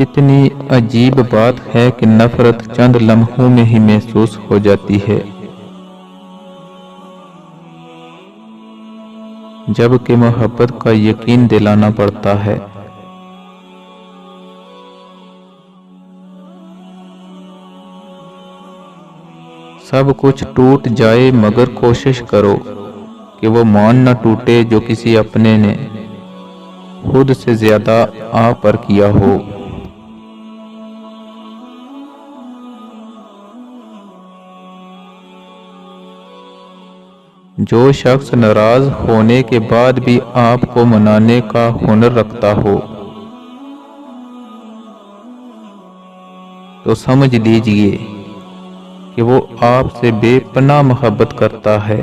اتنی عجیب بات ہے کہ نفرت چند لمحوں میں ہی محسوس ہو جاتی ہے، جبکہ محبت کا یقین دلانا پڑتا ہے۔ سب کچھ ٹوٹ جائے مگر کوشش کرو کہ وہ مان نہ ٹوٹے جو کسی اپنے نے خود سے زیادہ آپ پر کیا ہو۔ جو شخص ناراض ہونے کے بعد بھی آپ کو منانے کا ہنر رکھتا ہو تو سمجھ لیجئے کہ وہ آپ سے بے پناہ محبت کرتا ہے۔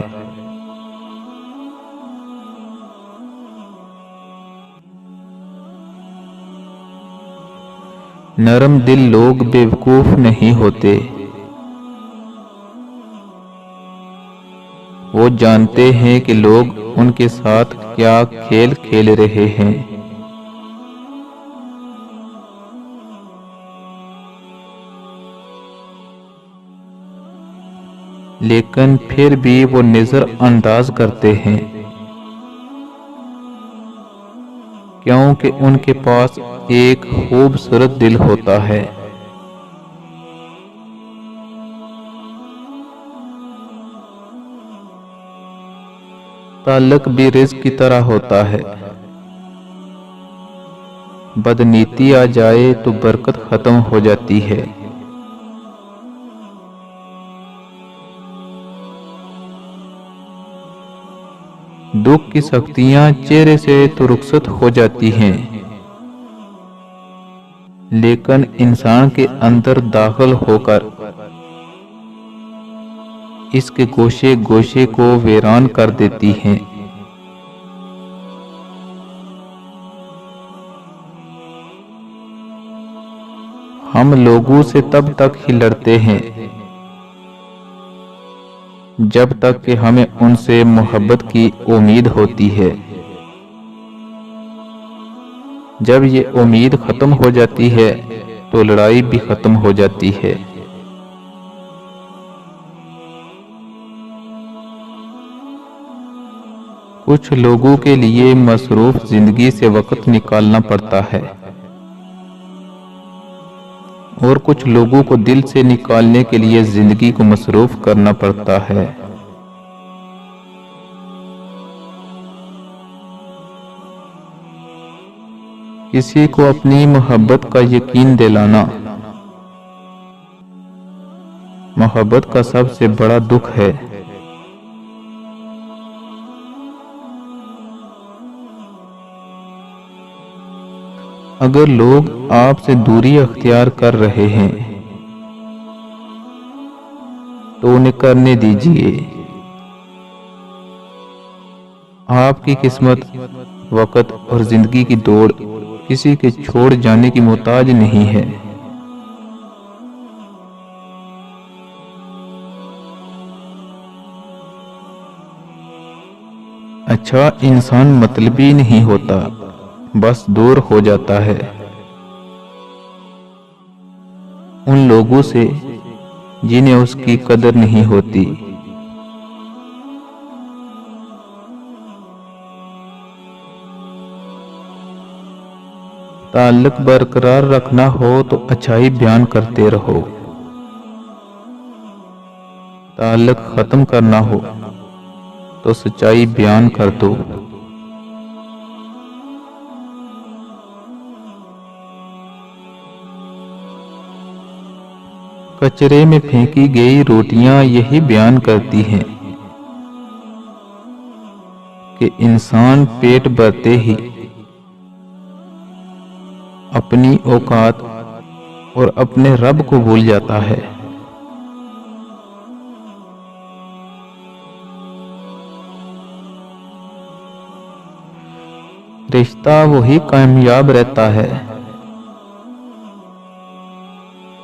نرم دل لوگ بیوقوف نہیں ہوتے، وہ جانتے ہیں کہ لوگ ان کے ساتھ کیا کھیل کھیل رہے ہیں۔ لیکن پھر بھی وہ نظر انداز کرتے ہیں، کیونکہ ان کے پاس ایک خوبصورت دل ہوتا ہے۔ تعلق بھی رزق کی طرح ہوتا ہے، بدنیتی آ جائے تو برکت ختم ہو جاتی ہے۔ دکھ کی سختیاں چہرے سے تو رخصت ہو جاتی ہیں، لیکن انسان کے اندر داخل ہو کر اس کے گوشے گوشے کو ویران کر دیتی ہیں۔ ہم لوگوں سے تب تک ہی لڑتے ہیں جب تک کہ ہمیں ان سے محبت کی امید ہوتی ہے۔ جب یہ امید ختم ہو جاتی ہے تو لڑائی بھی ختم ہو جاتی ہے۔ کچھ لوگوں کے لیے مصروف زندگی سے وقت نکالنا پڑتا ہے، اور کچھ لوگوں کو دل سے نکالنے کے لیے زندگی کو مصروف کرنا پڑتا ہے۔ کسی کو اپنی محبت کا یقین دلانا محبت کا سب سے بڑا دکھ ہے۔ اگر لوگ آپ سے دوری اختیار کر رہے ہیں تو انہیں کرنے دیجیے۔ آپ کی قسمت، وقت اور زندگی کی دوڑ کسی کے چھوڑ جانے کی محتاج نہیں ہے۔ اچھا انسان مطلبی نہیں ہوتا، بس دور ہو جاتا ہے ان لوگوں سے جنہیں اس کی قدر نہیں ہوتی۔ تعلق برقرار رکھنا ہو تو اچھائی بیان کرتے رہو، تعلق ختم کرنا ہو تو سچائی بیان کر دو۔ کچرے میں پھینکی گئی روٹیاں یہی بیان کرتی ہیں کہ انسان پیٹ بھرتے ہی اپنی اوقات اور اپنے رب کو بھول جاتا ہے۔ رشتہ وہی کامیاب رہتا ہے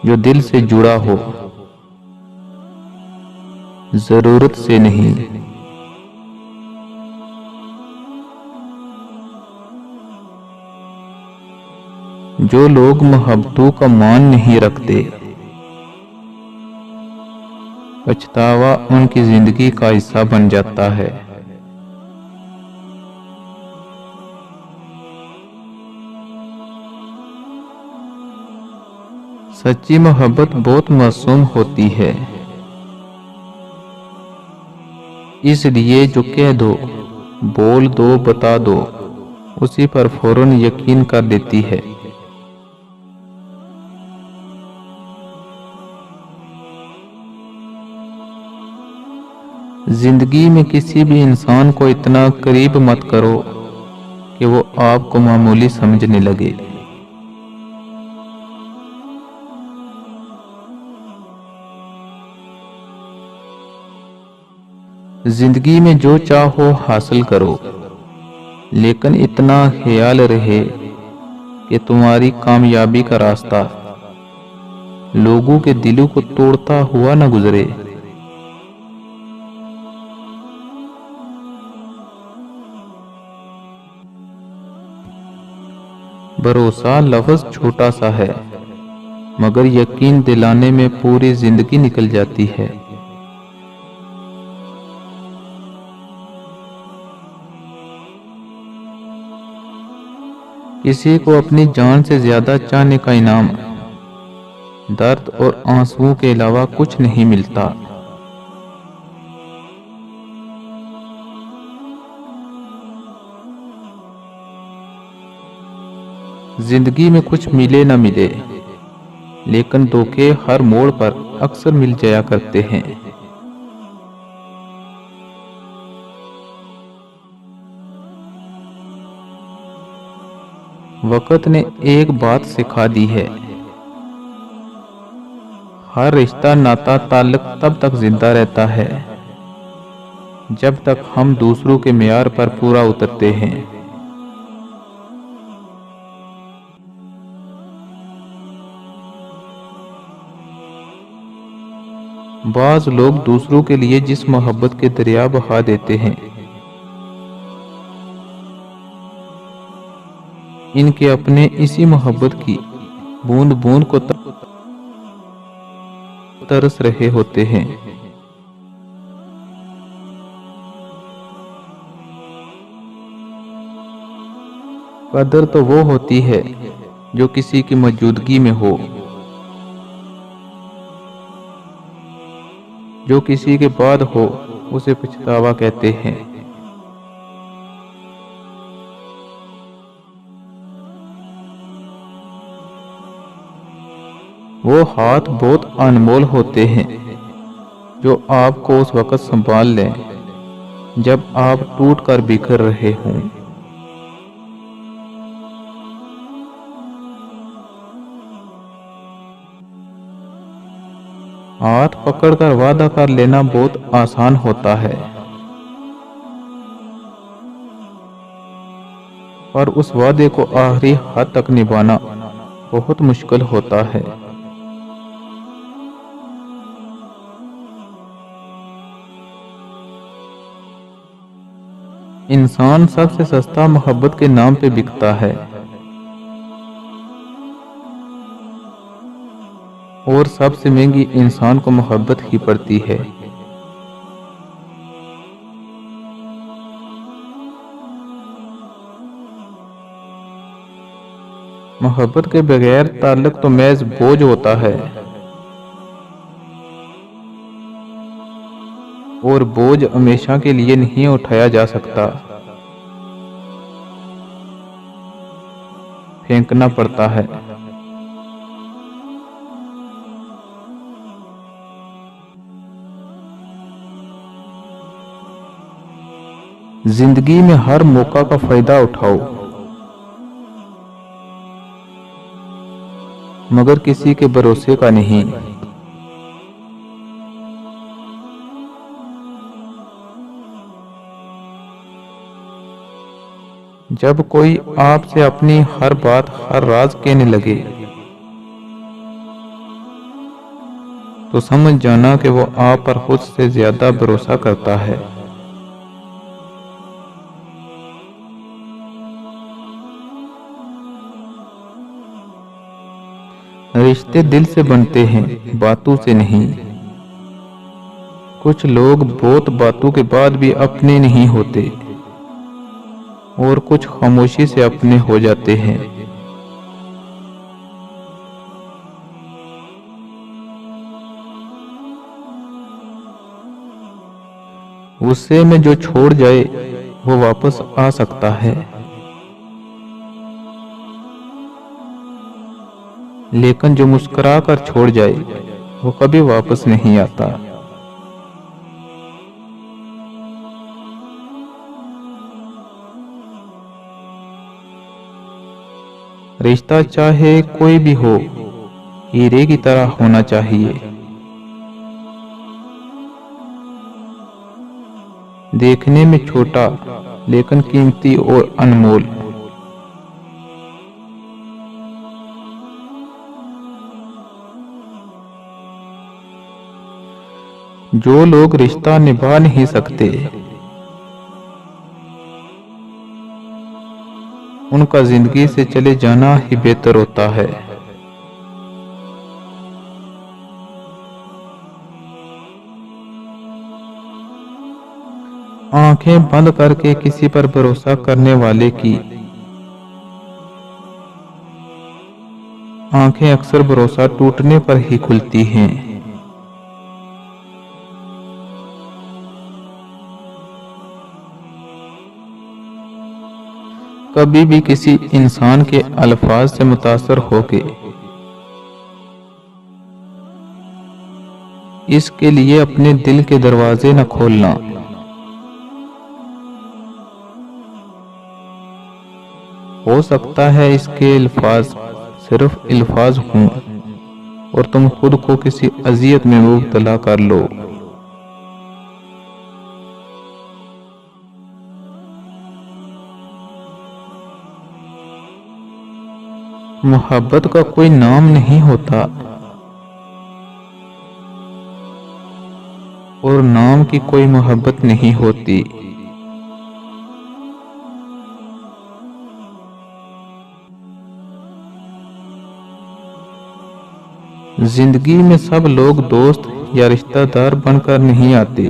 جو دل سے جڑا ہو، ضرورت سے نہیں۔ جو لوگ محبتوں کا مان نہیں رکھتے، پچھتاوا ان کی زندگی کا حصہ بن جاتا ہے۔ سچی محبت بہت معصوم ہوتی ہے، اس لیے جو کہہ دو، بول دو، بتا دو، اسی پر فوراً یقین کر لیتی ہے۔ زندگی میں کسی بھی انسان کو اتنا قریب مت کرو کہ وہ آپ کو معمولی سمجھنے لگے۔ زندگی میں جو چاہو حاصل کرو، لیکن اتنا خیال رہے کہ تمہاری کامیابی کا راستہ لوگوں کے دلوں کو توڑتا ہوا نہ گزرے۔ بھروسہ لفظ چھوٹا سا ہے، مگر یقین دلانے میں پوری زندگی نکل جاتی ہے۔ کسی کو اپنی جان سے زیادہ چاہنے کا انعام درد اور آنسوؤں کے علاوہ کچھ نہیں ملتا۔ زندگی میں کچھ ملے نہ ملے، لیکن دھوکے ہر موڑ پر اکثر مل جایا کرتے ہیں۔ وقت نے ایک بات سکھا دی ہے، ہر رشتہ، ناتا، تعلق تب تک زندہ رہتا ہے جب تک ہم دوسروں کے معیار پر پورا اترتے ہیں۔ بعض لوگ دوسروں کے لیے جس محبت کے دریا بہا دیتے ہیں، ان کے اپنے اسی محبت کی بوند بوند کو ترس رہے ہوتے ہیں۔ قدر تو وہ ہوتی ہے جو کسی کی موجودگی میں ہو، جو کسی کے بعد ہو اسے پچھتاوا کہتے ہیں۔ وہ ہاتھ بہت انمول ہوتے ہیں جو آپ کو اس وقت سنبھال لیں جب آپ ٹوٹ کر بکھر رہے ہوں۔ ہاتھ پکڑ کر وعدہ کر لینا بہت آسان ہوتا ہے، پر اس وعدے کو آخری حد تک نبھانا بہت مشکل ہوتا ہے۔ انسان سب سے سستا محبت کے نام پہ بکتا ہے، اور سب سے مہنگی انسان کو محبت ہی پڑتی ہے۔ محبت کے بغیر تعلق تو محض بوجھ ہوتا ہے، اور بوجھ ہمیشہ کے لیے نہیں اٹھایا جا سکتا، پھینکنا پڑتا ہے۔ زندگی میں ہر موقع کا فائدہ اٹھاؤ، مگر کسی کے بھروسے کا نہیں۔ جب کوئی آپ سے اپنی ہر بات، ہر راز کہنے لگے تو سمجھ جانا کہ وہ آپ پر خود سے زیادہ بھروسہ کرتا ہے۔ رشتے دل سے بنتے ہیں، باتوں سے نہیں۔ کچھ لوگ بہت باتوں کے بعد بھی اپنے نہیں ہوتے اور کچھ خاموشی سے اپنے ہو جاتے ہیں۔ غصے میں جو چھوڑ جائے وہ واپس آ سکتا ہے، لیکن جو مسکرا کر چھوڑ جائے وہ کبھی واپس نہیں آتا۔ رشتہ چاہے کوئی بھی ہو، ہیرے کی طرح ہونا چاہیے۔ دیکھنے میں چھوٹا لیکن قیمتی اور انمول۔ جو لوگ رشتہ نبھا نہیں سکتے ان کا زندگی سے چلے جانا ہی بہتر ہوتا ہے۔ آنکھیں بند کر کے کسی پر بھروسہ کرنے والے کی آنکھیں اکثر بھروسہ ٹوٹنے پر ہی کھلتی ہیں۔ کبھی بھی کسی انسان کے الفاظ سے متاثر ہو کے اس کے لیے اپنے دل کے دروازے نہ کھولنا۔ ہو سکتا ہے اس کے الفاظ صرف الفاظ ہوں اور تم خود کو کسی اذیت میں مبتلا کر لو۔ محبت کا کوئی نام نہیں ہوتا اور نام کی کوئی محبت نہیں ہوتی۔ زندگی میں سب لوگ دوست یا رشتہ دار بن کر نہیں آتے۔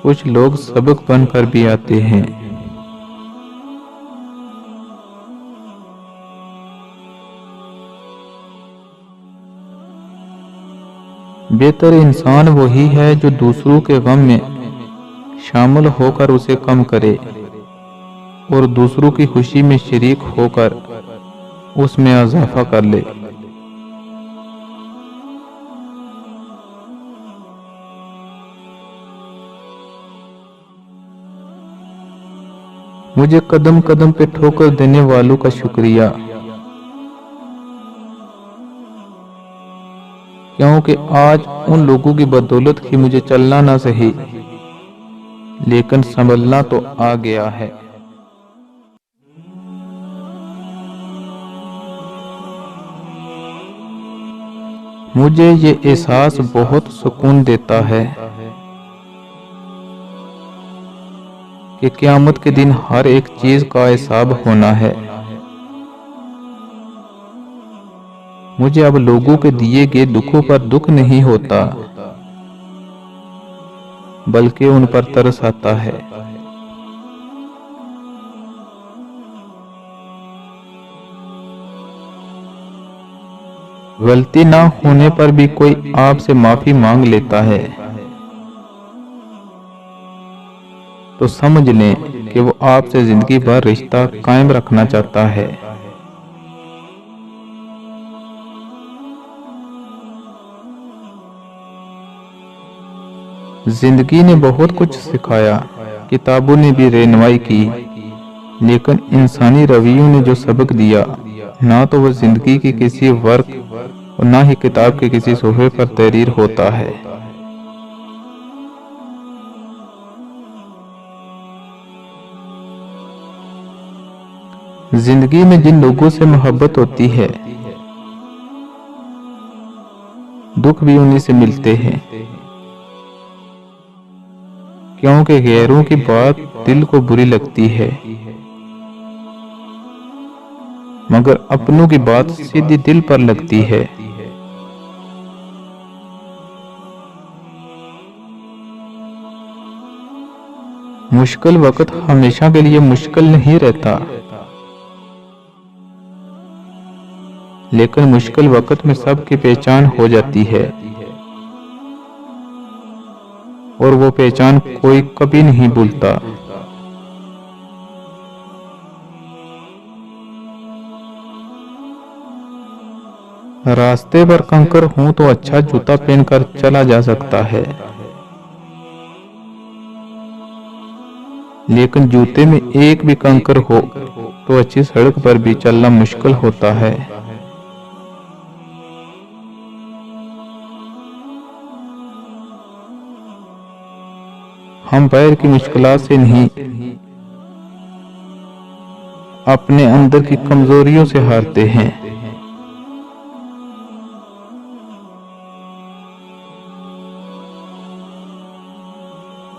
کچھ لوگ سبق بن کر بھی آتے ہیں۔ بہتر انسان وہی ہے جو دوسروں کے غم میں شامل ہو کر اسے کم کرے اور دوسروں کی خوشی میں شریک ہو کر اس میں اضافہ کر لے۔ مجھے قدم قدم پہ ٹھوکر دینے والوں کا شکریہ، کیونکہ آج ان لوگوں کی بدولت ہی مجھے چلنا نہ صحیح لیکن سنبھلنا تو آ گیا ہے۔ مجھے یہ احساس بہت سکون دیتا ہے کہ قیامت کے دن ہر ایک چیز کا حساب ہونا ہے۔ مجھے اب لوگوں کے دیے گئے دکھوں پر دکھ نہیں ہوتا بلکہ ان پر ترس آتا ہے۔ غلطی نہ ہونے پر بھی کوئی آپ سے معافی مانگ لیتا ہے تو سمجھ لیں کہ وہ آپ سے زندگی بھر رشتہ قائم رکھنا چاہتا ہے۔ زندگی نے بہت کچھ سکھایا، کتابوں نے بھی رہنمائی کی، لیکن انسانی رویوں نے جو سبق دیا نہ تو وہ زندگی کی کسی ورق اور نہ ہی کتاب کے کسی صفحے پر تحریر ہوتا ہے۔ زندگی میں جن لوگوں سے محبت ہوتی ہے دکھ بھی انہی سے ملتے ہیں، کیونکہ غیروں کی بات دل کو بری لگتی ہے۔ مگر اپنوں کی بات سیدھی دل پر لگتی ہے۔ مشکل وقت ہمیشہ کے لیے مشکل نہیں رہتا، لیکن مشکل وقت میں سب کی پہچان ہو جاتی ہے، اور وہ پہچان کوئی کبھی نہیں بھولتا۔ راستے پر کنکر ہوں تو اچھا جوتا پہن کر چلا جا سکتا ہے، لیکن جوتے میں ایک بھی کنکر ہو تو اچھی سڑک پر بھی چلنا مشکل ہوتا ہے۔ ہم باہر کی مشکلات سے نہیں، اپنے اندر کی کمزوریوں سے ہارتے ہیں۔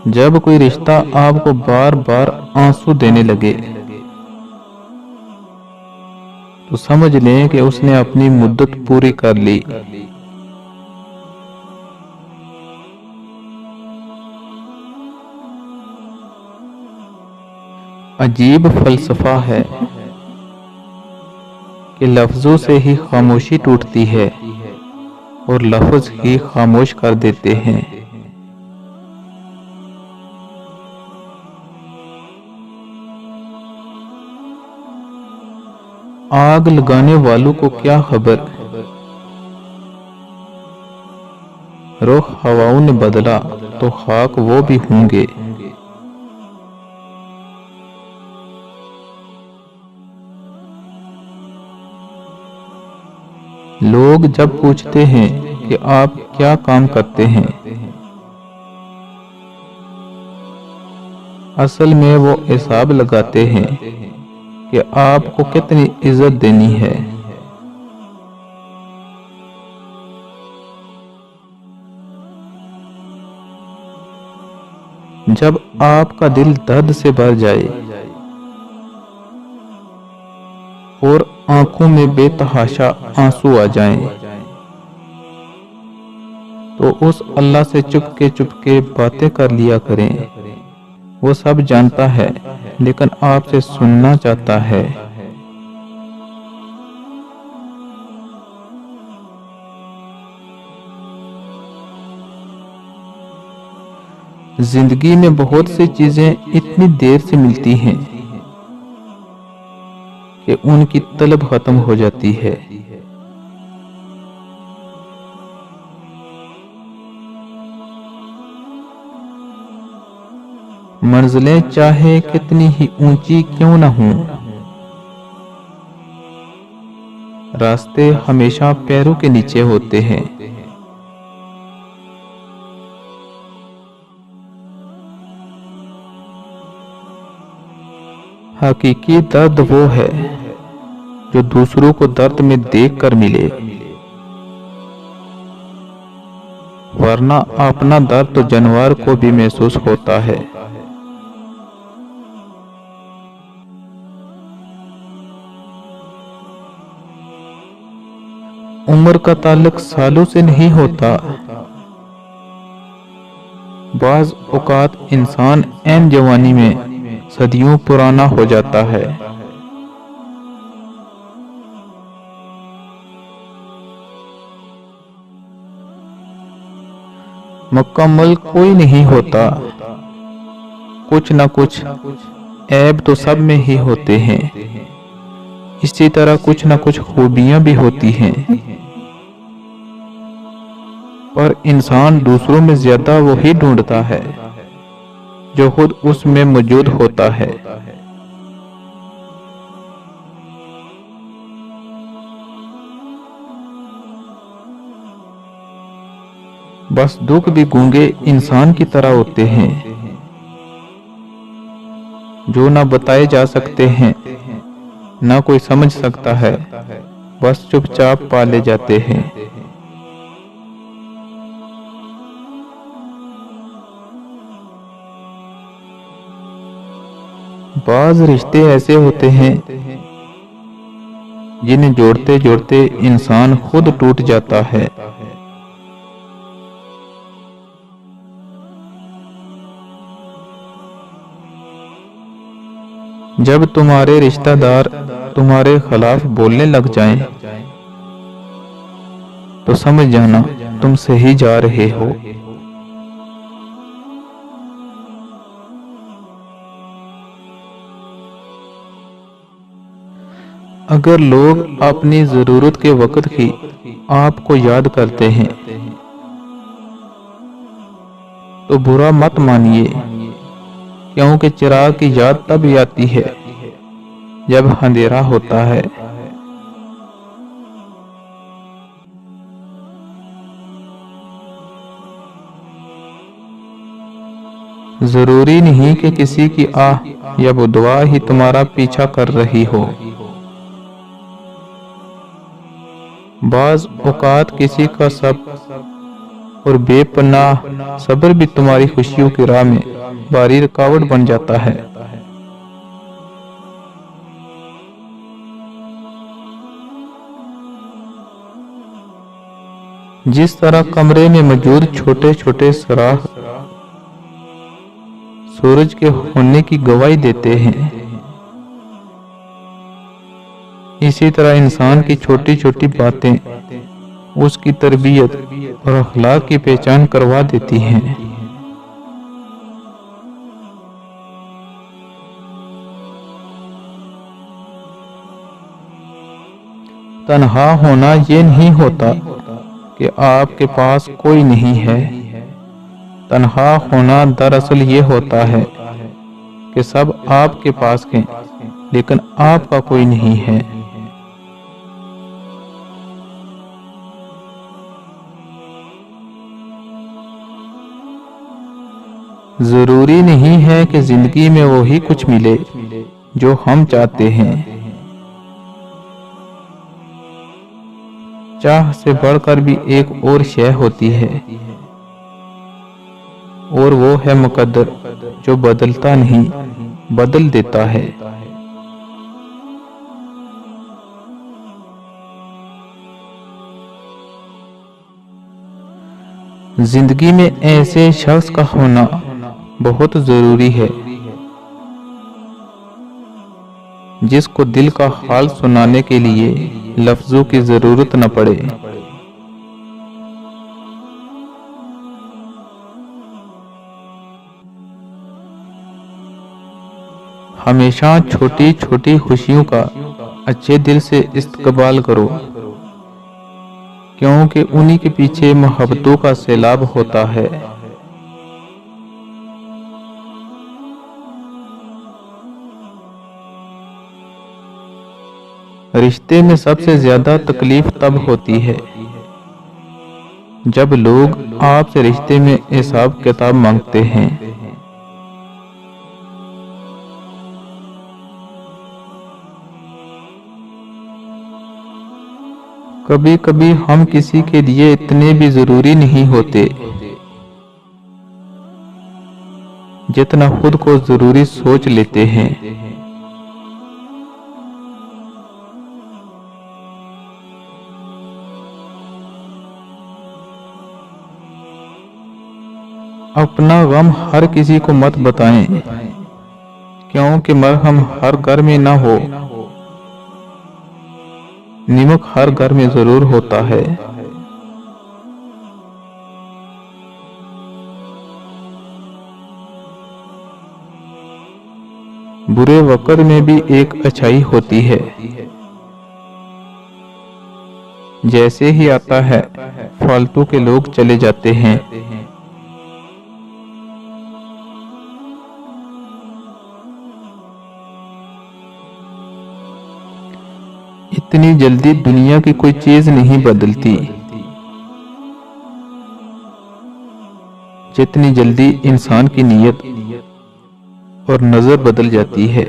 جب کوئی رشتہ آپ کو بار بار آنسو دینے لگے تو سمجھ لیں کہ اس نے اپنی مدت پوری کر لی۔ عجیب فلسفہ ہے کہ لفظوں سے ہی خاموشی ٹوٹتی ہے اور لفظ ہی خاموش کر دیتے ہیں۔ آگ لگانے والوں کو کیا خبر، رخ ہواؤں نے بدلا تو خاک وہ بھی ہوں گے۔ لوگ جب پوچھتے ہیں کہ آپ کیا کام کرتے ہیں، اصل میں وہ حساب لگاتے ہیں کہ آپ کو کتنی عزت دینی ہے۔ جب آپ کا دل درد سے بھر جائے اور آنکھوں میں بے تحاشا آنسو آ جائیں تو اس اللہ سے چپ کے باتیں کر لیا کریں۔ وہ سب جانتا ہے لیکن آپ سے سننا چاہتا ہے۔ زندگی میں بہت سی چیزیں اتنی دیر سے ملتی ہیں کہ ان کی طلب ختم ہو جاتی ہے۔ منزلیں چاہے کتنی ہی اونچی کیوں نہ ہوں، راستے ہمیشہ پیروں کے نیچے ہوتے ہیں۔ حقیقی درد وہ ہے جو دوسروں کو درد میں دیکھ کر ملے، ورنہ اپنا درد تو جانور کو بھی محسوس ہوتا ہے۔ عمر کا تعلق سالوں سے نہیں ہوتا، بعض اوقات انسان عین جوانی میں صدیوں پرانا ہو جاتا ہے۔ مکمل کوئی نہیں ہوتا، کچھ نہ کچھ عیب تو سب میں ہی ہوتے ہیں، اسی طرح کچھ نہ کچھ خوبیاں بھی ہوتی ہیں، پر انسان دوسروں میں زیادہ وہی ڈھونڈتا ہے جو خود اس میں موجود ہوتا ہے۔ بس دکھ بھی گونگے انسان کی طرح ہوتے ہیں جو نہ بتائے جا سکتے ہیں، نہ کوئی سمجھ سکتا ہے، بس چپ چاپ پالے جاتے ہیں۔ بعض رشتے ایسے ہوتے ہیں جنہیں جوڑتے جوڑتے انسان خود ٹوٹ جاتا ہے۔ جب تمہارے رشتہ دار تمہارے خلاف بولنے لگ جائیں تو سمجھ جانا تم صحیح جا رہے ہو۔ اگر لوگ اپنی ضرورت کے وقت ہی آپ کو یاد کرتے ہیں تو برا مت مانیے، کیونکہ چراغ کی یاد تب آتی ہے جب اندھیرا ہوتا ہے۔ ضروری نہیں کہ کسی کی آہ یا بدعا ہی تمہارا پیچھا کر رہی ہو۔ بعض اوقات کسی کا صبر اور بے پناہ صبر بھی تمہاری خوشیوں کی راہ میں بھاری رکاوٹ بن جاتا ہے۔ جس طرح کمرے میں موجود چھوٹے چھوٹے سوراخ سورج کے ہونے کی گواہی دیتے ہیں، اسی طرح انسان کی چھوٹی چھوٹی باتیں اس کی تربیت اور اخلاق کی پہچان کروا دیتی ہیں۔ تنہا ہونا یہ نہیں ہوتا کہ آپ کے پاس کوئی نہیں ہے، تنہا ہونا دراصل یہ ہوتا ہے کہ سب آپ کے پاس ہیں لیکن آپ کا کوئی نہیں ہے۔ ضروری نہیں ہے کہ زندگی میں وہی کچھ ملے جو ہم چاہتے ہیں۔ چاہ سے بڑھ کر بھی ایک اور شے ہوتی ہے، اور وہ ہے مقدر، جو بدلتا نہیں بدل دیتا ہے۔ زندگی میں ایسے شخص کا ہونا بہت ضروری ہے جس کو دل کا حال سنانے کے لیے لفظوں کی ضرورت نہ پڑے۔ ہمیشہ چھوٹی چھوٹی خوشیوں کا اچھے دل سے استقبال کرو، کیونکہ انہی کے پیچھے محبتوں کا سیلاب ہوتا ہے۔ رشتے میں سب سے زیادہ تکلیف تب ہوتی ہے جب لوگ آپ سے رشتے میں حساب کتاب مانگتے ہیں۔ کبھی کبھی ہم کسی کے لیے اتنے بھی ضروری نہیں ہوتے جتنا خود کو ضروری سوچ لیتے ہیں۔ اپنا غم ہر کسی کو مت بتائیں، کیونکہ مرہم ہر گھر میں نہ ہو، نمک ہر گھر میں ضرور ہوتا ہے۔ برے وقت میں بھی ایک اچھائی ہوتی ہے، جیسے ہی آتا ہے فالتو کے لوگ چلے جاتے ہیں۔ اتنی جلدی دنیا کی کوئی چیز نہیں بدلتی جتنی جلدی انسان کی نیت اور نظر بدل جاتی ہے۔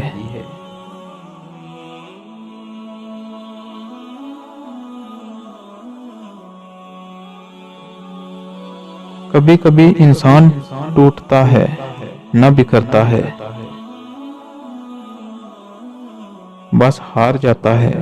کبھی کبھی انسان ٹوٹتا ہے نہ بکھرتا ہے، بس ہار جاتا ہے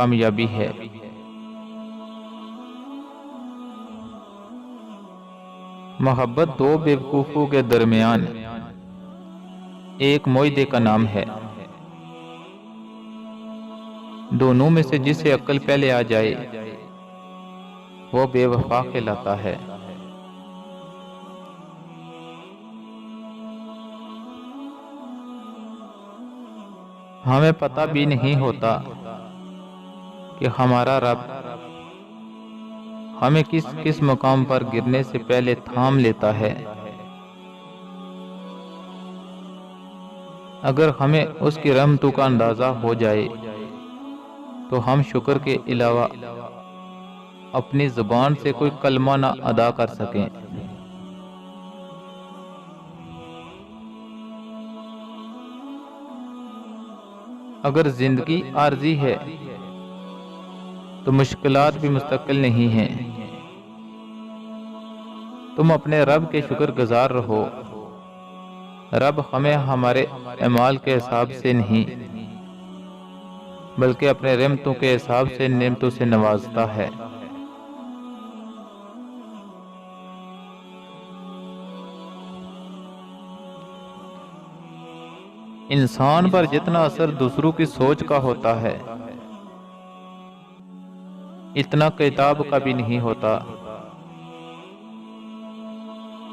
کامیابی ہے۔ محبت دو بیوقوفوں کے درمیان ایک معاہدے کا نام ہے۔ دونوں میں سے جسے عقل پہلے آ جائے وہ بے وفا کہلاتا ہے۔ ہمیں پتہ بھی نہیں ہوتا کہ ہمارا رب ہمیں کس کس مقام پر گرنے سے پہلے تھام لیتا ہے۔ اگر ہمیں اس کی رحمتوں کا اندازہ ہو جائے تو ہم شکر کے علاوہ اپنی زبان سے کوئی کلمہ نہ ادا کر سکیں۔ اگر زندگی عارضی ہے تو مشکلات بھی مستقل نہیں ہیں۔ تم اپنے رب کے شکر گزار رہو۔ رب ہمیں ہمارے اعمال کے حساب سے نہیں بلکہ اپنے رحمتوں کے حساب سے نعمتوں سے نوازتا ہے۔ انسان پر جتنا اثر دوسروں کی سوچ کا ہوتا ہے اتنا کتاب کا بھی نہیں ہوتا۔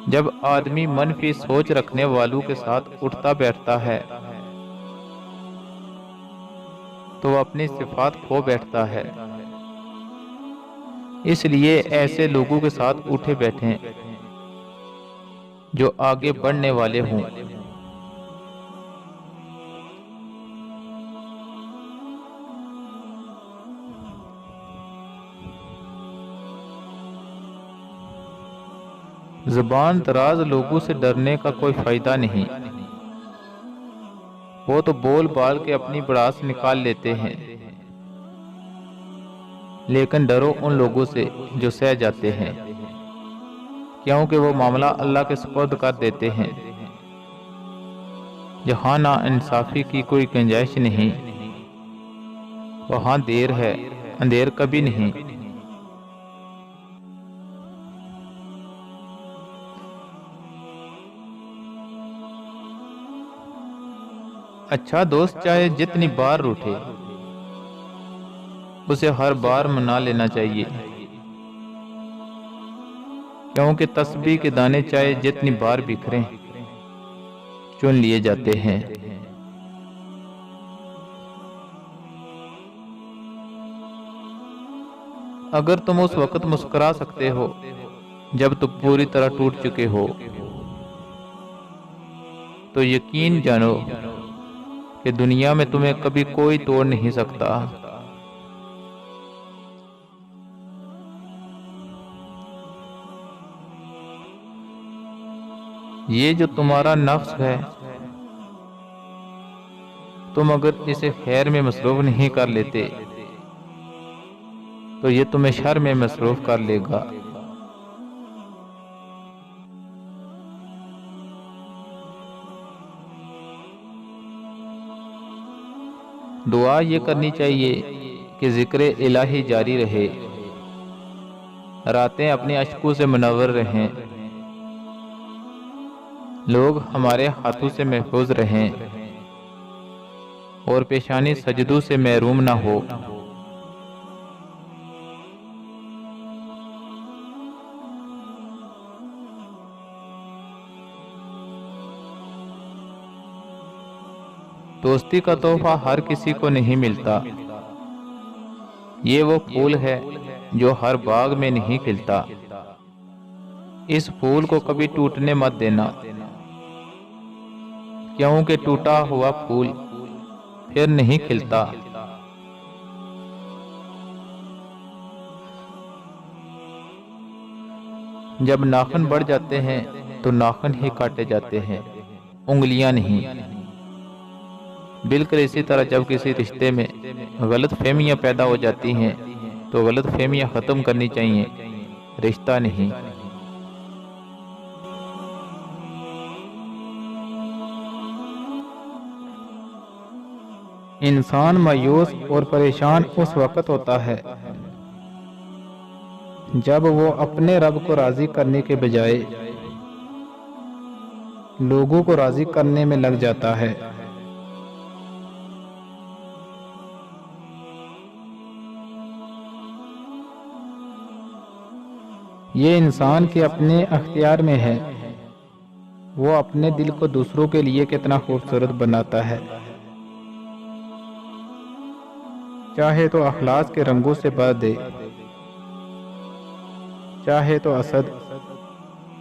جب آدمی منفی سوچ رکھنے والوں کے ساتھ اٹھتا بیٹھتا ہے تو وہ اپنی صفات کھو بیٹھتا ہے۔ اس لیے ایسے لوگوں کے ساتھ اٹھے بیٹھیں جو آگے بڑھنے والے ہوں۔ زبان دراز لوگوں سے ڈرنے کا کوئی فائدہ نہیں۔ وہ تو بول بال کے اپنی بڑاس نکال لیتے ہیں، لیکن ڈرو ان لوگوں سے جو سہ جاتے ہیں، کیونکہ وہ معاملہ اللہ کے سپرد کر دیتے ہیں۔ جہاں نا انصافی کی کوئی گنجائش نہیں وہاں دیر ہے، اندھیر کبھی نہیں۔ اچھا دوست چاہے جتنی بار روٹھے اسے ہر بار منا لینا چاہیے، کیونکہ تسبیح کے دانے چاہے جتنی بار بکھریں چن لیے جاتے ہیں۔ اگر تم اس وقت مسکرا سکتے ہو جب تم پوری طرح ٹوٹ چکے ہو تو یقین جانو کہ دنیا میں تمہیں کبھی کوئی توڑ نہیں سکتا۔ یہ جو تمہارا نفس ہے تم اگر اسے خیر میں مصروف نہیں کر لیتے تو یہ تمہیں شر میں مصروف کر لے گا۔ دعا یہ کرنی چاہیے کہ ذکر الہی جاری رہے، راتیں اپنی اشکوں سے منور رہیں، لوگ ہمارے ہاتھوں سے محفوظ رہیں اور پیشانی سجدوں سے محروم نہ ہو۔ دوستی کا تحفہ ہر کسی کو نہیں ملتا۔ یہ وہ پھول ہے جو ہر باغ میں نہیں کھلتا۔ اس پھول کو کبھی ٹوٹنے مت دینا، کیونکہ ٹوٹا ہوا پھول پھر نہیں کھلتا۔ جب ناخن بڑھ جاتے ہیں تو ناخن ہی کاٹے جاتے ہیں، انگلیاں نہیں۔ بالکل اسی طرح جب کسی رشتے میں غلط فہمیاں پیدا ہو جاتی ہیں تو غلط فہمیاں ختم کرنی چاہیے، رشتہ نہیں۔ انسان مایوس اور پریشان اس وقت ہوتا ہے جب وہ اپنے رب کو راضی کرنے کے بجائے لوگوں کو راضی کرنے میں لگ جاتا ہے۔ یہ انسان کے اپنے اختیار میں ہے، وہ اپنے دل کو دوسروں کے لیے کتنا خوبصورت بناتا ہے، چاہے تو اخلاص کے رنگوں سے بھر دے، چاہے تو حسد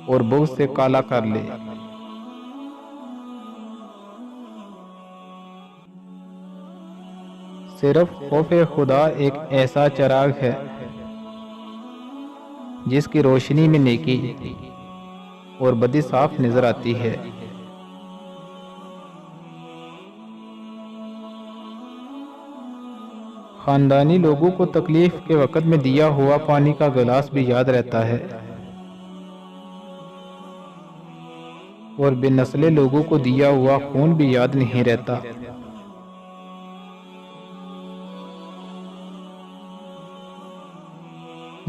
اور بغض سے کالا کر لے۔ صرف خوف خدا ایک ایسا چراغ ہے جس کی روشنی میں نیکی اور بدی صاف نظر آتی ہے۔ خاندانی لوگوں کو تکلیف کے وقت میں دیا ہوا پانی کا گلاس بھی یاد رہتا ہے، اور بے نسلے لوگوں کو دیا ہوا خون بھی یاد نہیں رہتا۔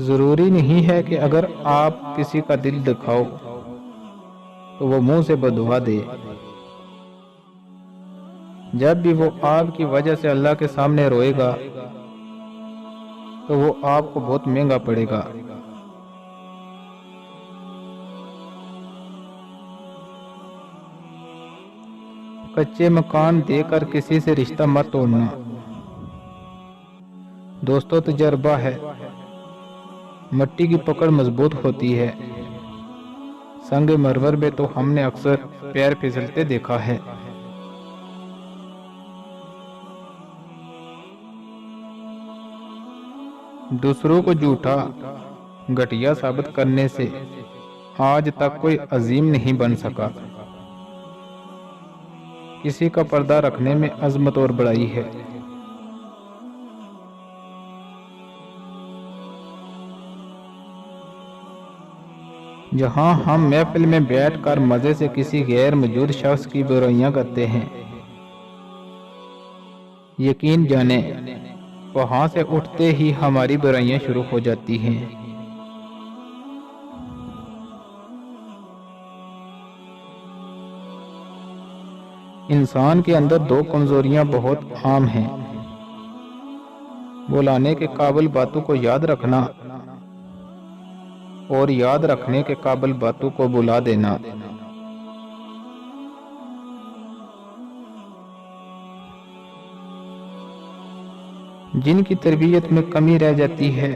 ضروری نہیں ہے کہ اگر آپ کسی کا دل دکھاؤ تو وہ منہ سے بددعا دے۔ جب بھی وہ آپ کی وجہ سے اللہ کے سامنے روئے گا تو وہ آپ کو بہت مہنگا پڑے گا۔ کچے مکان دے کر کسی سے رشتہ مت توڑنا۔ دوستو، تجربہ ہے، مٹی کی پکڑ مضبوط ہوتی ہے، سنگ مرمر میں تو ہم نے اکثر پیر پھسلتے دیکھا ہے۔ دوسروں کو جھوٹا گھٹیا ثابت کرنے سے آج تک کوئی عظیم نہیں بن سکا۔ کسی کا پردہ رکھنے میں عظمت اور بڑائی ہے۔ جہاں ہم محفل میں بیٹھ کر مزے سے کسی غیر موجود شخص کی برائیاں کرتے ہیں، یقین جانیں وہاں سے اٹھتے ہی ہماری برائیاں شروع ہو جاتی ہیں۔ انسان کے اندر دو کمزوریاں بہت عام ہیں، بلانے کے قابل باتوں کو یاد رکھنا اور یاد رکھنے کے قابل باتوں کو بلا دینا۔ جن کی تربیت میں کمی رہ جاتی ہے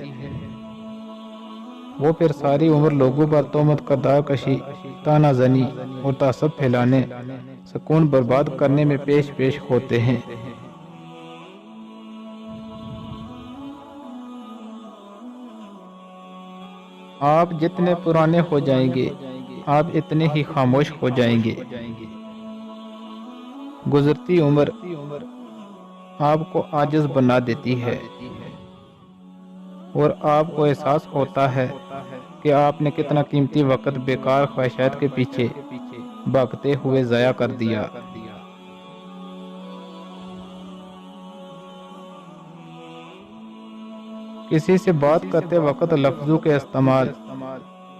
وہ پھر ساری عمر لوگوں پر تہمت، کردار کشی، طعنہ زنی اور تعصب پھیلانے، سکون برباد کرنے میں پیش پیش ہوتے ہیں۔ آپ جتنے پرانے ہو جائیں گے آپ اتنے ہی خاموش ہو جائیں گے۔ گزرتی عمر آپ کو عاجز بنا دیتی ہے اور آپ کو احساس ہوتا ہے کہ آپ نے کتنا قیمتی وقت بیکار خواہشات کے پیچھے بھاگتے ہوئے ضائع کر دیا۔ کسی سے بات کرتے وقت لفظوں کے استعمال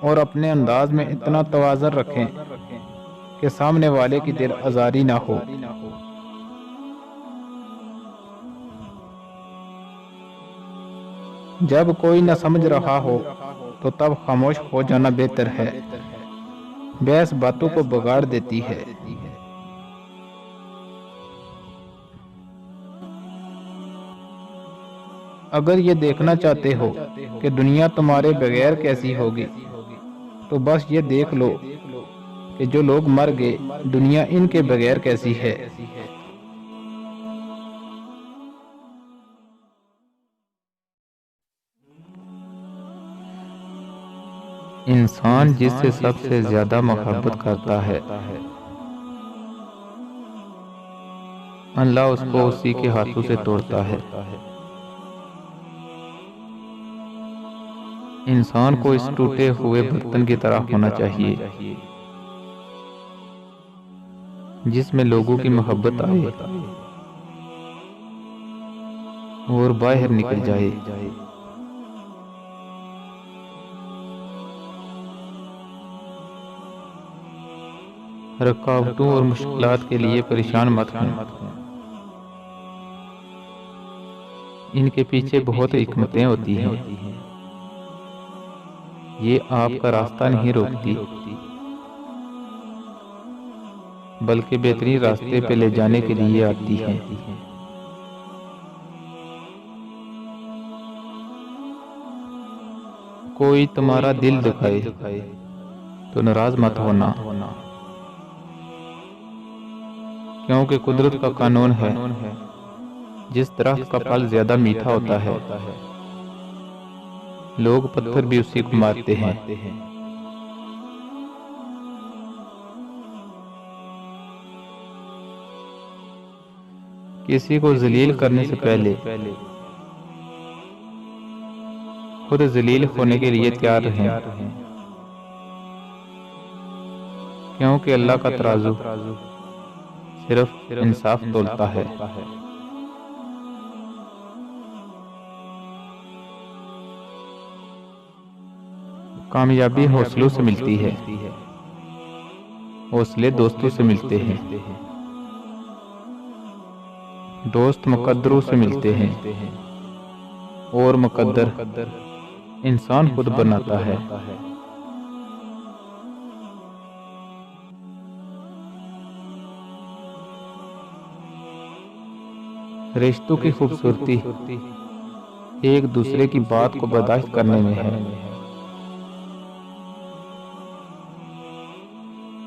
اور اپنے انداز میں اتنا توازن رکھیں کہ سامنے والے کی دل آزاری نہ ہو۔ جب کوئی نہ سمجھ رہا ہو تو تب خاموش ہو جانا بہتر ہے، بحث باتوں کو بگاڑ دیتی ہے۔ اگر یہ دیکھنا چاہتے ہو کہ دنیا تمہارے بغیر کیسی ہوگی تو بس یہ دیکھ لو کہ جو لوگ مر گئے دنیا ان کے بغیر کیسی ہے۔ انسان جس سے سب سے زیادہ محبت کرتا ہے اللہ اس کو اسی کے ہاتھوں سے توڑتا ہے۔ انسان کو اس ٹوٹے ہوئے برتن کی طرح ہونا چاہیے جس میں لوگوں کی محبت آئے اور باہر نکل جائے۔ رکاوٹوں اور مشکلات کے لیے پریشان مت ہوں، ان کے پیچھے بہت حکمتیں ہوتی ہیں۔ یہ آپ کا راستہ نہیں روکتی، بلکہ بہترین راستے پہ لے جانے کے لیے آتی ہیں۔ کوئی تمہارا دل دکھائے تو ناراض مت ہونا، کیونکہ قدرت کا قانون ہے، جس درخت کا پھل زیادہ میٹھا ہوتا ہے، لوگ پتھر بھی اسی کو مارتے ہیں۔ کسی کو ذلیل کرنے سے پہلے خود ذلیل ہونے کے لیے تیار رہیں، کیونکہ اللہ کا ترازو صرف انصاف تولتا ہے۔ کامیابی حوصلوں سے ملتی ہے، حوصلے دوستوں سے ملتے ہیں، دوست مقدروں سے ملتے ہیں، اور مقدر انسان خود بناتا ہے۔ رشتوں کی خوبصورتی ایک دوسرے کی بات کو برداشت کرنے میں ہے۔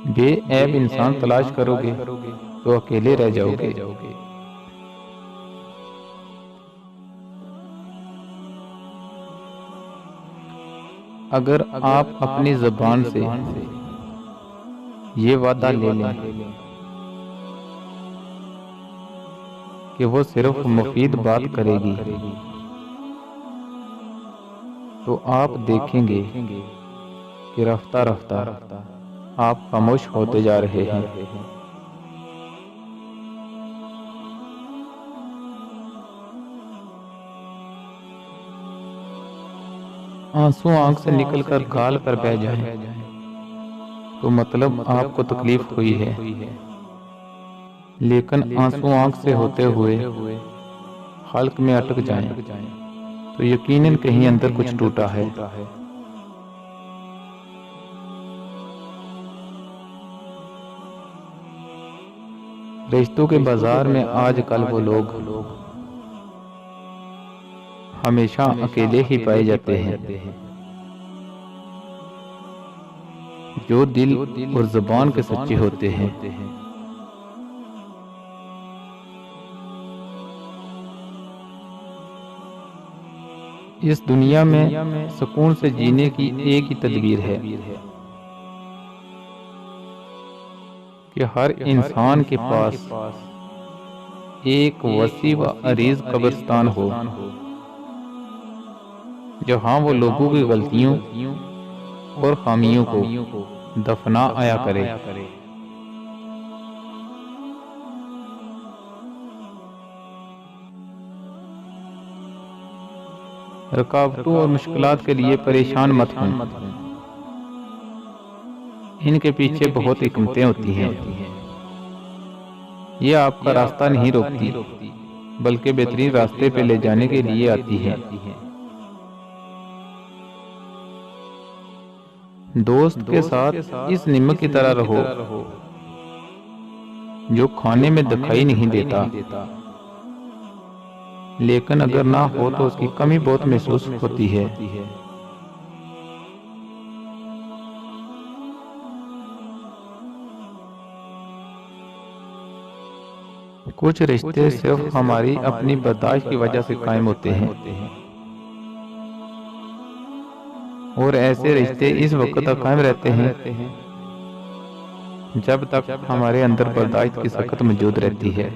بے عیب انسان تلاش کرو گے تو اکیلے رہ جاؤ گے۔ اگر آپ اپنی زبان سے یہ وعدہ لے لیں کہ وہ صرف مفید بات کرے گی، تو آپ دیکھیں گے کہ رفتہ رفتہ آپ خاموش ہوتے جا رہے ہیں۔ آنسو آنکھ سے نکل کر گال پر بہہ جائیں تو مطلب آپ کو تکلیف ہوئی ہے، لیکن آنسو آنکھ سے ہوتے ہوئے حلق میں اٹک جائیں تو یقیناً کہیں اندر کچھ ٹوٹا ہے۔ رشتوں کے بازار میں آج کل وہ لوگ ہمیشہ اکیلے ہی پائے جاتے ہیں جو دل اور زبان کے سچے ہوتے ہیں۔ اس دنیا میں سکون سے جینے کی ایک ہی تدبیر ہے کہ ہر انسان کے پاس ایک وسیع و عریض قبرستان ہو، جہاں وہ لوگوں کی غلطیوں اور خامیوں کو دفنا آیا کرے۔ رکاوٹوں اور مشکلات کے لیے پریشان مت ہوں، ان کے پیچھے بہت حکمتیں ہوتی ہیں۔ یہ آپ کا راستہ نہیں روکتی، بلکہ بہترین راستے پہ لے جانے کے لیے آتی ہے۔ دوست کے ساتھ اس نمک کی طرح رہو جو کھانے میں دکھائی نہیں دیتا، لیکن اگر نہ ہو تو اس کی کمی بہت محسوس ہوتی ہے۔ کچھ رشتے صرف ہماری اپنی برداشت کی وجہ سے قائم ہوتے ہیں، اور ایسے رشتے اس وقت تک قائم رہتے ہیں جب تک ہمارے اندر برداشت کی سخت موجود رہتی ہے۔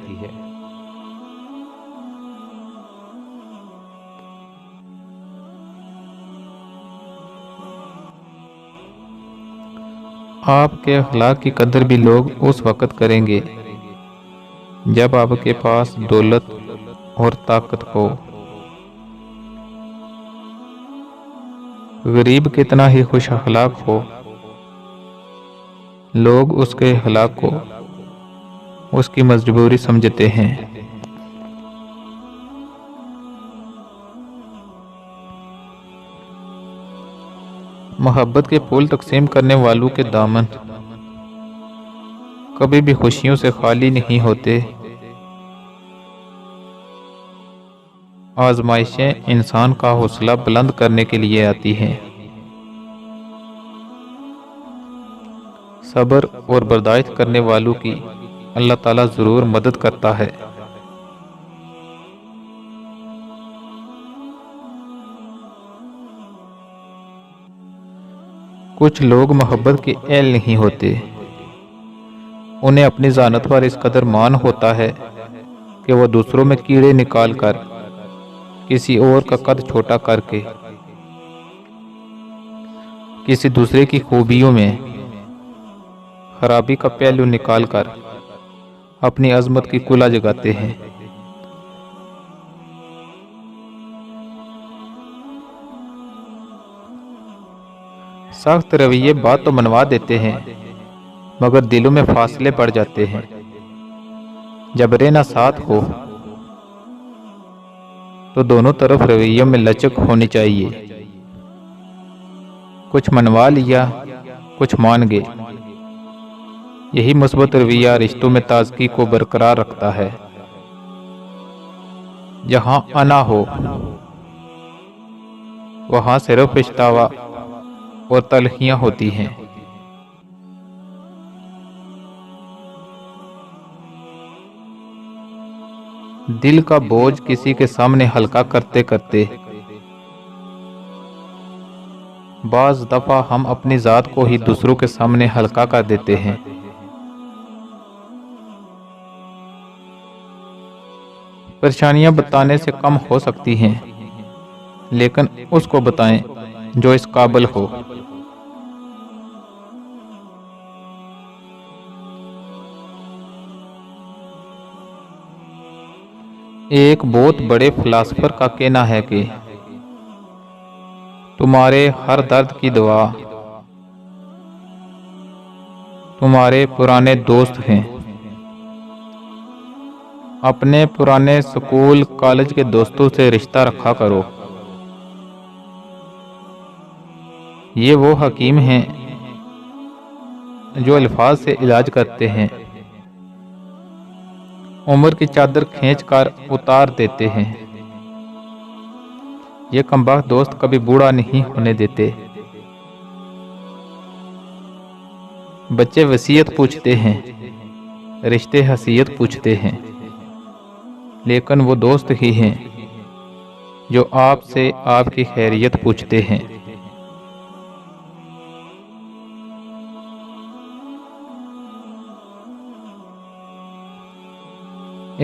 آپ کے اخلاق کی قدر بھی لوگ اس وقت کریں گے جب آپ کے پاس دولت اور طاقت ہو، غریب کتنا ہی خوش اخلاق ہو، لوگ اس کے اخلاق کو اس کی مجبوری سمجھتے ہیں۔ محبت کے پھول تقسیم کرنے والوں کے دامن کبھی بھی خوشیوں سے خالی نہیں ہوتے۔ آزمائشیں انسان کا حوصلہ بلند کرنے کے لیے آتی ہیں۔ صبر اور برداشت کرنے والوں کی اللہ تعالیٰ ضرور مدد کرتا ہے۔ کچھ لوگ محبت کے اہل نہیں ہوتے، انہیں اپنی ذات پر اس قدر مان ہوتا ہے کہ وہ دوسروں میں کیڑے نکال کر، کسی اور کا قد چھوٹا کر کے، کسی دوسرے کی خوبیوں میں خرابی کا پہلو نکال کر اپنی عظمت کی کلا جگاتے ہیں۔ سخت رویے بات تو منوا دیتے ہیں مگر دلوں میں فاصلے پڑ جاتے ہیں۔ جبرے نہ ساتھ ہو تو دونوں طرف رویوں میں لچک ہونی چاہیے۔ کچھ منوا لیا، کچھ مان گئے، یہی مثبت رویہ رشتوں میں تازگی کو برقرار رکھتا ہے۔ جہاں انا ہو وہاں صرف پچھتاوا اور تلخیاں ہوتی ہیں۔ دل کا بوجھ کسی کے سامنے ہلکا کرتے کرتے بعض دفعہ ہم اپنی ذات کو ہی دوسروں کے سامنے ہلکا کر دیتے ہیں۔ پریشانیاں بتانے سے کم ہو سکتی ہیں، لیکن اس کو بتائیں جو اس قابل ہو۔ ایک بہت بڑے فلاسفر کا کہنا ہے کہ تمہارے ہر درد کی دوا تمہارے پرانے دوست ہیں۔ اپنے پرانے سکول کالج کے دوستوں سے رشتہ رکھا کرو، یہ وہ حکیم ہیں جو الفاظ سے علاج کرتے ہیں، عمر کی چادر کھینچ کر اتار دیتے ہیں۔ یہ کمبخت دوست کبھی بوڑھا نہیں ہونے دیتے۔ بچے وصیت پوچھتے ہیں، رشتے حیثیت پوچھتے ہیں، لیکن وہ دوست ہی ہیں جو آپ سے آپ کی خیریت پوچھتے ہیں۔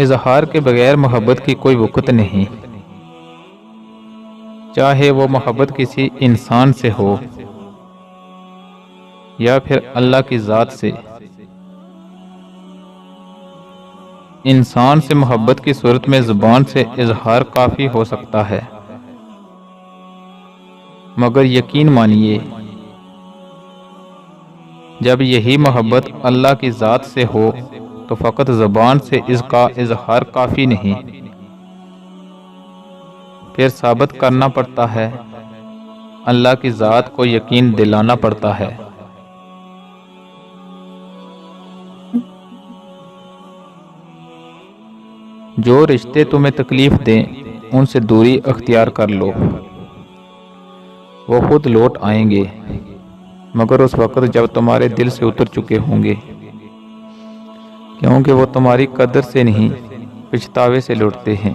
اظہار کے بغیر محبت کی کوئی وقت نہیں، چاہے وہ محبت کسی انسان سے ہو یا پھر اللہ کی ذات سے۔ انسان سے محبت کی صورت میں زبان سے اظہار کافی ہو سکتا ہے، مگر یقین مانیے جب یہی محبت اللہ کی ذات سے ہو تو فقط زبان سے اس کا اظہار کافی نہیں، پھر ثابت کرنا پڑتا ہے، اللہ کی ذات کو یقین دلانا پڑتا ہے۔ جو رشتے تمہیں تکلیف دیں ان سے دوری اختیار کر لو، وہ خود لوٹ آئیں گے، مگر اس وقت جب تمہارے دل سے اتر چکے ہوں گے، کیونکہ وہ تمہاری قدر سے نہیں پچھتاوے سے لوٹتے ہیں۔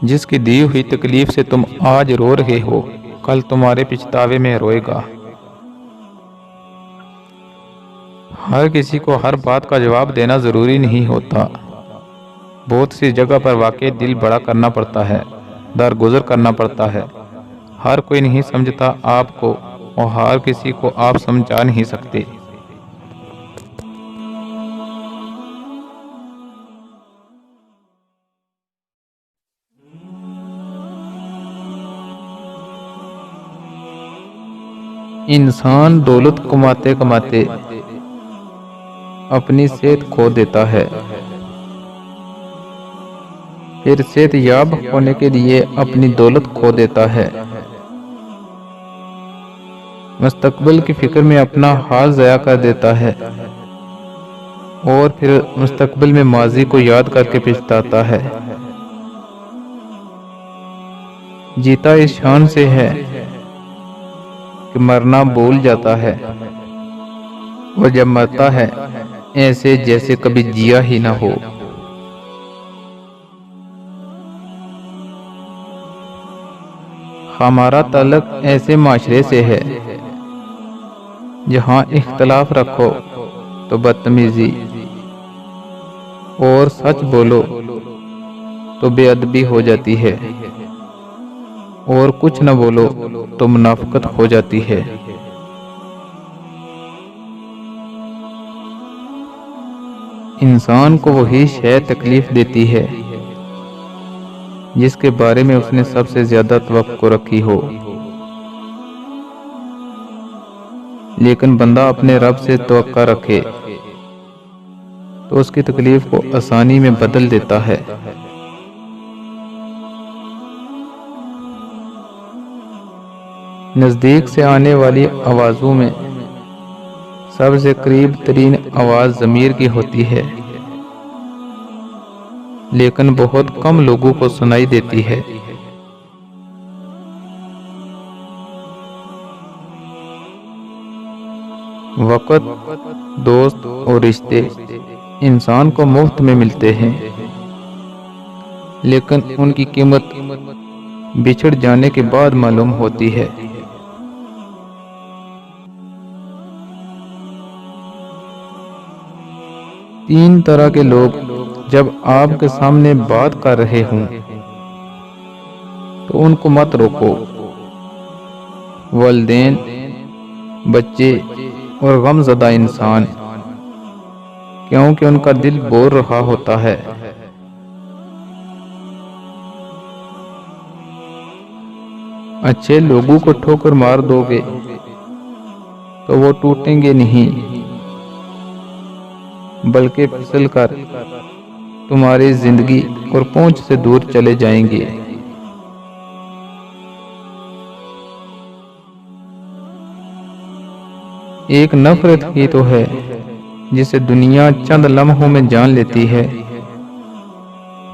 جس کی دی ہوئی تکلیف سے تم آج رو رہے ہو کل تمہارے پچھتاوے میں روئے گا۔ ہر کسی کو ہر بات کا جواب دینا ضروری نہیں ہوتا، بہت سی جگہ پر واقع دل بڑا کرنا پڑتا ہے، درگزر کرنا پڑتا ہے۔ ہر کوئی نہیں سمجھتا آپ کو اور ہر کسی کو آپ سمجھا نہیں سکتے۔ انسان دولت کماتے کماتے اپنی صحت کھو دیتا ہے، پھر صحت یاب ہونے کے لیے اپنی دولت کھو دیتا ہے، مستقبل کی فکر میں اپنا حال ضائع کر دیتا ہے، اور پھر مستقبل میں ماضی کو یاد کر کے پچھتاتا ہے۔ جیتا اس شان سے ہے کہ مرنا بھول جاتا ہے، اور جب مرتا ہے ایسے جیسے کبھی جیا ہی نہ ہو۔ ہمارا تعلق ایسے معاشرے سے ہے جہاں اختلاف رکھو تو بدتمیزی، اور سچ بولو تو بے ادبی ہو جاتی ہے، اور کچھ نہ بولو تو منافقت ہو جاتی ہے۔ انسان کو وہی شے تکلیف دیتی ہے جس کے بارے میں اس نے سب سے زیادہ توقع رکھی ہو، لیکن بندہ اپنے رب سے توقع رکھے تو اس کی تکلیف کو آسانی میں بدل دیتا ہے۔ نزدیک سے آنے والی آوازوں میں سب سے قریب ترین آواز ضمیر کی ہوتی ہے، لیکن بہت کم لوگوں کو سنائی دیتی ہے۔ وقت، دوست اور رشتے انسان کو مفت میں ملتے ہیں، لیکن ان کی قیمت بچھڑ جانے کے بعد معلوم ہوتی ہے۔ تین طرح کے لوگ جب آپ کے سامنے بات کر رہے ہوں تو ان کو مت روکو: والدین، بچے اور غم زدہ انسان، کیونکہ ان کا دل بول رہا ہوتا ہے۔ اچھے لوگوں کو ٹھوکر مار دو گے تو وہ ٹوٹیں گے نہیں، بلکہ پھسل کر تمہاری زندگی اور پہنچ سے دور چلے جائیں گے۔ ایک نفرت ہی تو ہے جسے دنیا چند لمحوں میں جان لیتی ہے،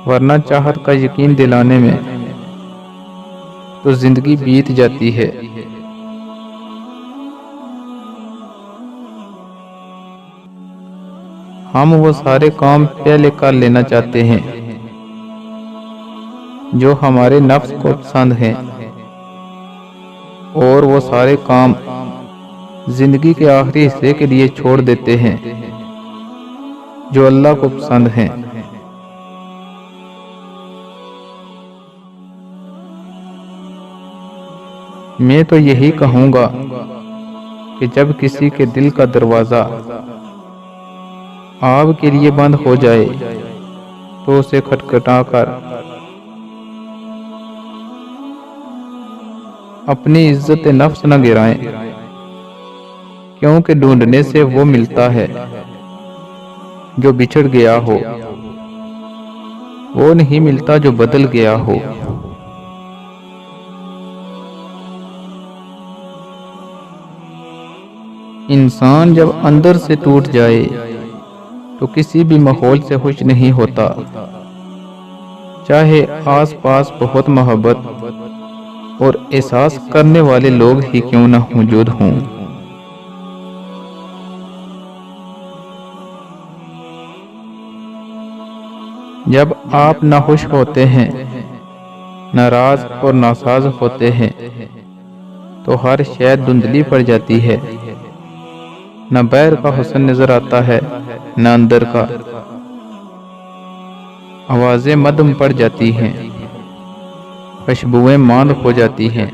ورنہ چاہت کا یقین دلانے میں تو زندگی بیت جاتی ہے۔ ہم وہ سارے کام پہلے کر لینا چاہتے ہیں جو ہمارے نفس کو پسند ہیں، اور وہ سارے کام زندگی کے آخری حصے کے لیے چھوڑ دیتے ہیں جو اللہ کو پسند ہیں۔ میں تو یہی کہوں گا کہ جب کسی کے دل کا دروازہ آپ کے لیے بند ہو جائے تو اسے کھٹکھٹا کر اپنی عزت نفس نہ گرائیں، کیونکہ ڈھونڈنے سے وہ ملتا ہے جو بچھڑ گیا ہو، وہ نہیں ملتا جو بدل گیا ہو۔ انسان جب اندر سے ٹوٹ جائے تو کسی بھی ماحول سے خوش نہیں ہوتا، چاہے آس پاس بہت محبت اور احساس کرنے والے لوگ ہی کیوں نہ موجود ہوں۔ جب آپ ناخوش ہوتے ہیں، ناراض اور ناساز ہوتے ہیں تو ہر شے دھندلی پڑ جاتی ہے، نہ باہر کا حسن نظر آتا ہے نہ اندر کا، آوازیں مدھم پڑ جاتی ہیں، خوشبوئیں ماند ہو جاتی ہیں۔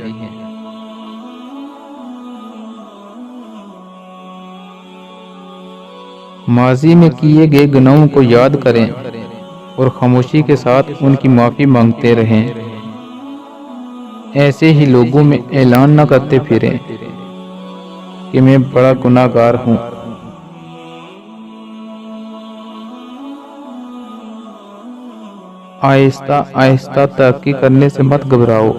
ماضی میں کیے گئے گناہوں کو یاد کریں اور خاموشی کے ساتھ ان کی معافی مانگتے رہیں، ایسے ہی لوگوں میں اعلان نہ کرتے پھریں۔ کہ میں بڑا گناہ گار ہوں۔ آہستہ آہستہ ترقی کرنے سے مت گھبراؤ،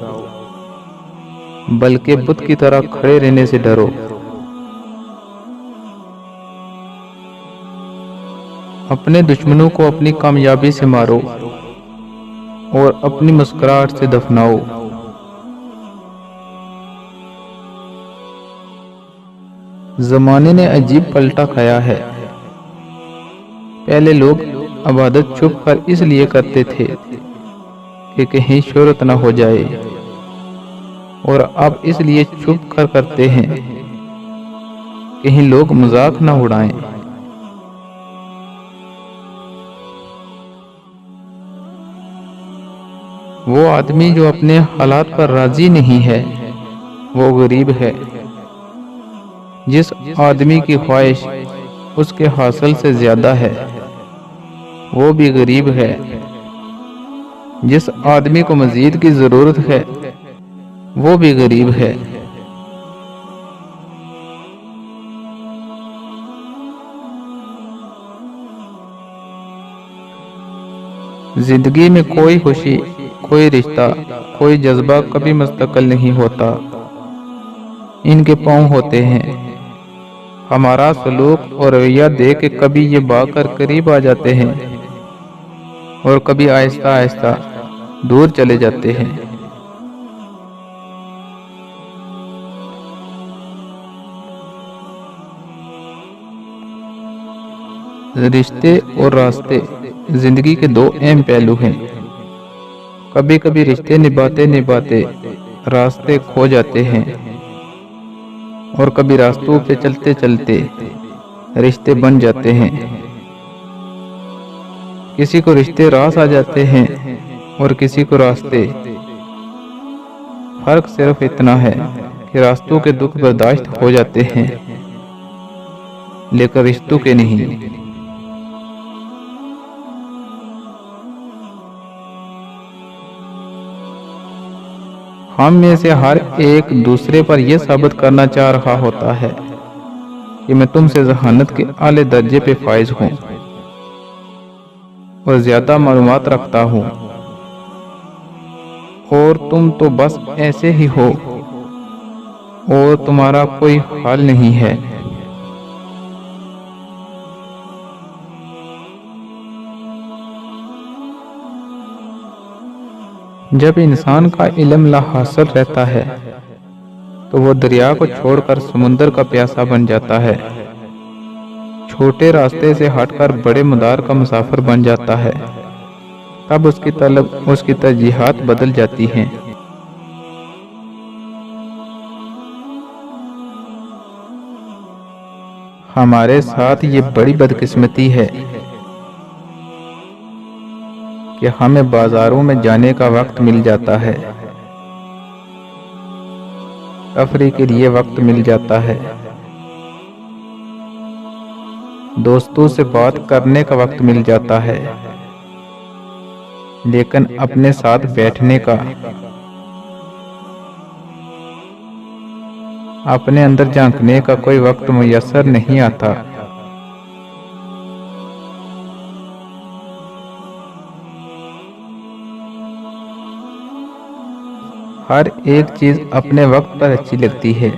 بلکہ بت کی طرح کھڑے رہنے سے ڈرو۔ اپنے دشمنوں کو اپنی کامیابی سے مارو اور اپنی مسکراہٹ سے دفناؤ۔ زمانے نے عجیب پلٹا کھایا ہے۔ پہلے لوگ عبادت چھپ کر اس لیے کرتے تھے کہ کہیں شہرت نہ ہو جائے، اور اب اس لیے چھپ کر کرتے ہیں کہیں لوگ مذاق نہ اڑائیں۔ وہ آدمی جو اپنے حالات پر راضی نہیں ہے وہ غریب ہے۔ جس آدمی کی خواہش اس کے حاصل سے زیادہ ہے وہ بھی غریب ہے۔ جس آدمی کو مزید کی ضرورت ہے وہ بھی غریب ہے۔ زندگی میں کوئی خوشی، کوئی رشتہ، کوئی جذبہ کبھی مستقل نہیں ہوتا۔ ان کے پاؤں ہوتے ہیں۔ ہمارا سلوک اور رویہ دیکھ کے کبھی یہ بھاگ کر قریب آ جاتے ہیں اور کبھی آہستہ آہستہ دور چلے جاتے ہیں۔ رشتے اور راستے زندگی کے دو اہم پہلو ہیں۔ کبھی کبھی رشتے نبھاتے نبھاتے راستے کھو جاتے ہیں، اور کبھی راستوں پہ چلتے چلتے رشتے بن جاتے ہیں۔ کسی کو رشتے راس آ جاتے ہیں اور کسی کو راستے۔ فرق صرف اتنا ہے کہ راستوں کے دکھ برداشت ہو جاتے ہیں لیکن رشتوں کے نہیں۔ ہم میں سے ہر ایک دوسرے پر یہ ثابت کرنا چاہ رہا ہوتا ہے کہ میں تم سے ذہانت کے اعلی درجے پہ فائز ہوں اور زیادہ معلومات رکھتا ہوں، اور تم تو بس ایسے ہی ہو اور تمہارا کوئی حال نہیں ہے۔ جب انسان کا علم لا حاصل رہتا ہے تو وہ دریا کو چھوڑ کر سمندر کا پیاسا بن جاتا ہے، چھوٹے راستے سے ہٹ کر بڑے مدار کا مسافر بن جاتا ہے۔ تب اس کی طلب، اس کی ترجیحات بدل جاتی ہیں۔ ہمارے ساتھ یہ بڑی بدقسمتی ہے کہ ہمیں بازاروں میں جانے کا وقت مل جاتا ہے، تفریح کے لیے وقت مل جاتا ہے، دوستوں سے بات کرنے کا وقت مل جاتا ہے، لیکن اپنے ساتھ بیٹھنے کا، اپنے اندر جھانکنے کا کوئی وقت میسر نہیں آتا۔ ہر ایک چیز اپنے وقت پر اچھی لگتی ہے۔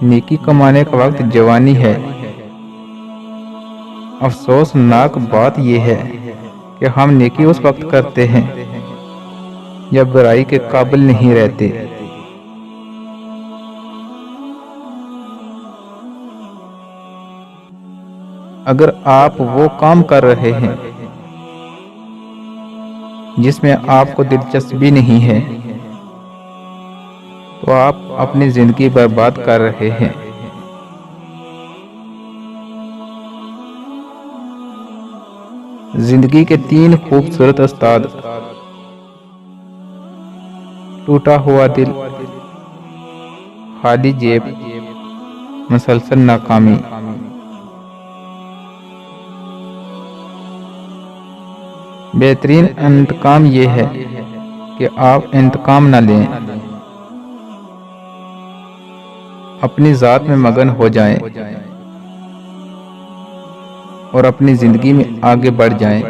نیکی کمانے کا وقت جوانی ہے۔ افسوسناک بات یہ ہے کہ ہم نیکی اس وقت کرتے ہیں جب برائی کے قابل نہیں رہتے۔ اگر آپ وہ کام کر رہے ہیں جس میں آپ کو دلچسپی نہیں ہے تو آپ اپنی زندگی برباد کر رہے ہیں۔ زندگی کے 3 خوبصورت استاد: ٹوٹا ہوا دل، خالی جیب، مسلسل ناکامی۔ بہترین انتقام یہ ہے کہ آپ انتقام نہ لیں، اپنی ذات میں مگن ہو جائیں اور اپنی زندگی میں آگے بڑھ جائیں۔